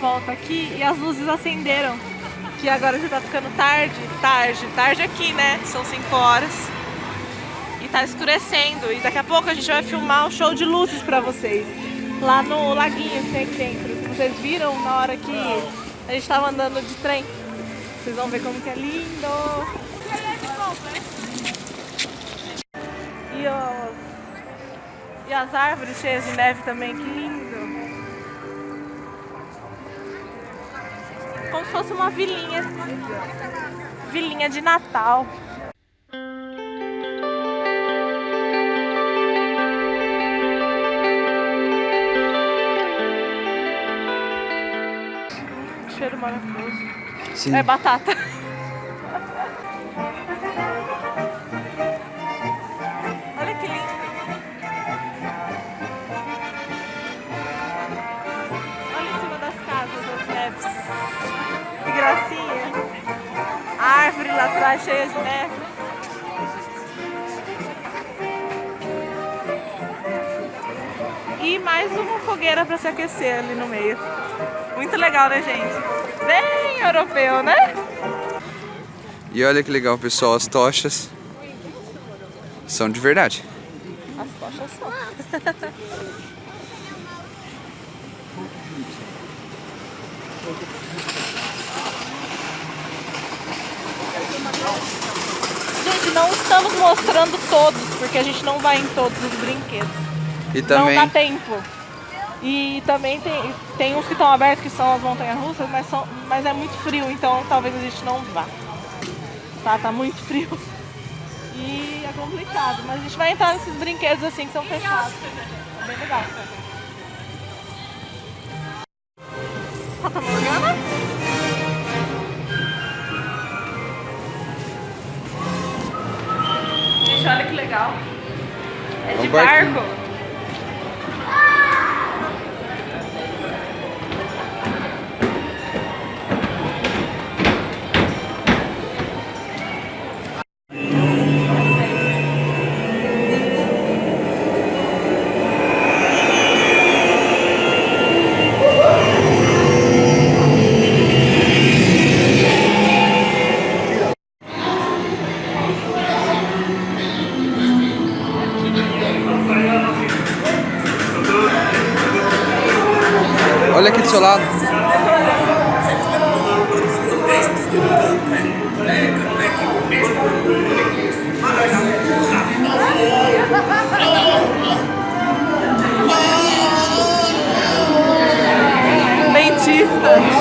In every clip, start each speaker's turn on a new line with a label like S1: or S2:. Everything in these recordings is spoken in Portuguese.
S1: volta aqui e as luzes acenderam. Que agora já tá ficando tarde aqui, né? São 5 horas. E tá escurecendo. E daqui a pouco a gente vai filmar um show de luzes pra vocês. Lá no laguinho que tem aqui dentro. Que vocês viram na hora que a gente tava andando de trem. Vocês vão ver como que é lindo. E as árvores cheias de neve também, que lindo. Como se fosse uma vilinha. Vilinha de Natal. Cheiro maravilhoso.
S2: Sim.
S1: É batata. Olha que lindo. Olha em cima das casas, as neves. Que gracinha. A árvore lá atrás cheia de neve. E mais uma fogueira para se aquecer ali no meio. Muito legal, né, gente? Bem europeu, né?
S2: E olha que legal, pessoal, as tochas são de verdade.
S1: As tochas são. Gente, não estamos mostrando todos, porque a gente não vai em todos os brinquedos.
S2: E também
S1: Não dá tempo. E também tem uns que estão abertos, que são as montanhas-russas, mas é muito frio, então talvez a gente não vá. Tá muito frio. E é complicado, mas a gente vai entrar nesses brinquedos assim que são fechados. É bem legal. Fata Morgana? Gente, olha que legal. É de
S2: um barquinho.
S1: barco.
S2: olha aqui do seu lado.
S1: Dentista.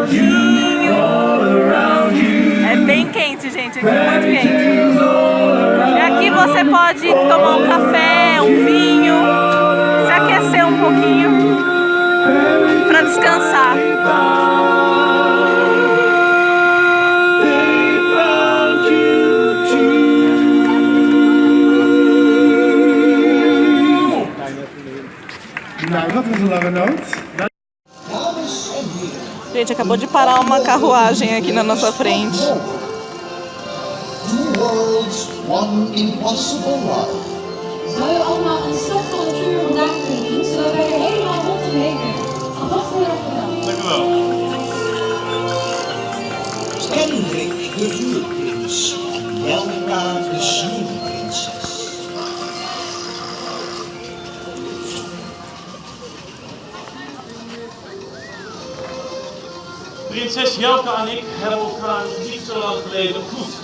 S1: quentinho. É bem quente, gente, aqui é muito quente. E aqui você pode tomar um café, um vinho, se aquecer um pouquinho para descansar.
S3: Nou, dat was een lange noot.
S1: Gente, acabou de parar uma carruagem aqui na nossa frente.
S4: Two worlds, one impossible life.
S5: Zou je allemaal een stok van het vuur vandaag kunnen doen, zodat wij er helemaal rondheen kunnen? Alvast heel erg bedankt.
S6: Dank u wel.
S4: Hendrik de vuurprins en Jelka de sneeuwprinses.
S6: Prinses Jelka en ik hebben elkaar niet zo lang geleden ontmoet.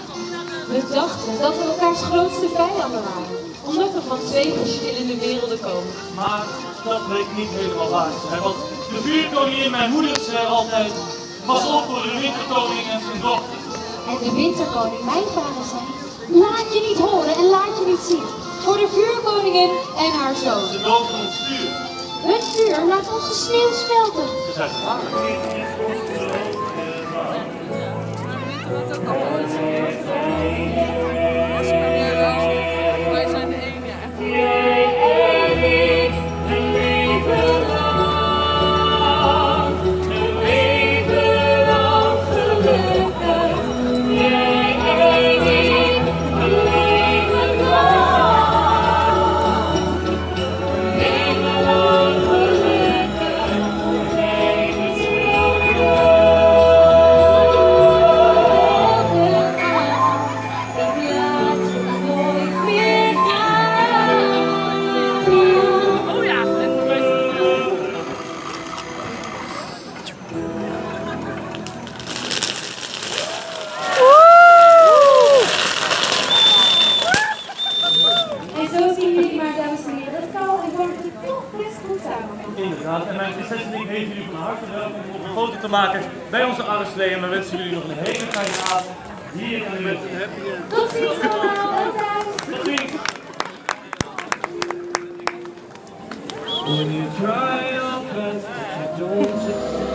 S5: We dachten dat we elkaars grootste vijanden waren, omdat we van twee verschillende werelden komen.
S6: Maar dat bleek niet helemaal waar te zijn. Want de vuurkoningin, mijn moeder, zei altijd: pas op voor de winterkoning en zijn dochter.
S5: En de winterkoning, mijn vader, zei: laat je niet horen en laat je niet zien. Voor de vuurkoningin en haar zoon.
S6: De dood van het vuur.
S5: Het vuur laat onze sneeuw smelten.
S6: Ze zei:
S1: Wij zijn de enige.
S6: Inderdaad, en mijn prinses en ik heten jullie van harte welkom om een foto te maken bij onze arreslee. En we wensen jullie nog een hele fijne avond hier in de
S5: Tot ziens allemaal,
S6: Tot ziens! When you try your best, but you don't succeed.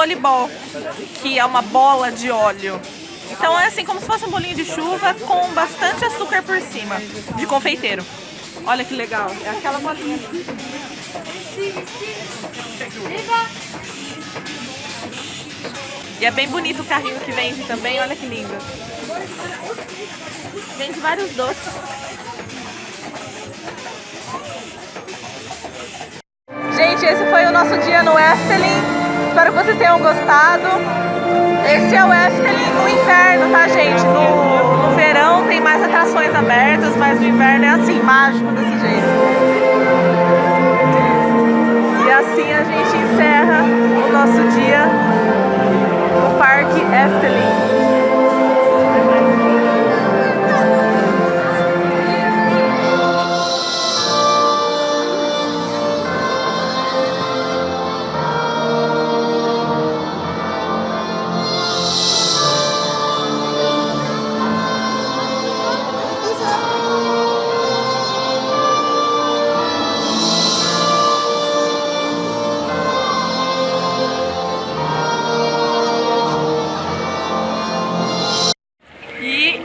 S1: voleibol, que é uma bola de óleo. Então é assim como se fosse um bolinho de chuva com bastante açúcar por cima, de confeiteiro. Olha que legal, é aquela bolinha. E é bem bonito o carrinho que vende também, olha que lindo. Vende vários doces. Gente, esse foi o nosso dia no Efteling. Espero que vocês tenham gostado. Esse é o Efteling no inverno, tá, gente? No verão tem mais atrações abertas, mas no inverno é assim, mágico desse jeito. E assim a gente encerra o nosso dia no Parque Efteling.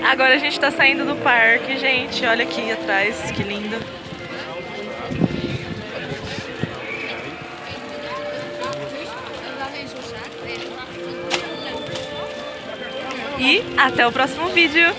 S1: Agora a gente tá saindo do parque, gente. Olha aqui atrás, que lindo. E até o próximo vídeo.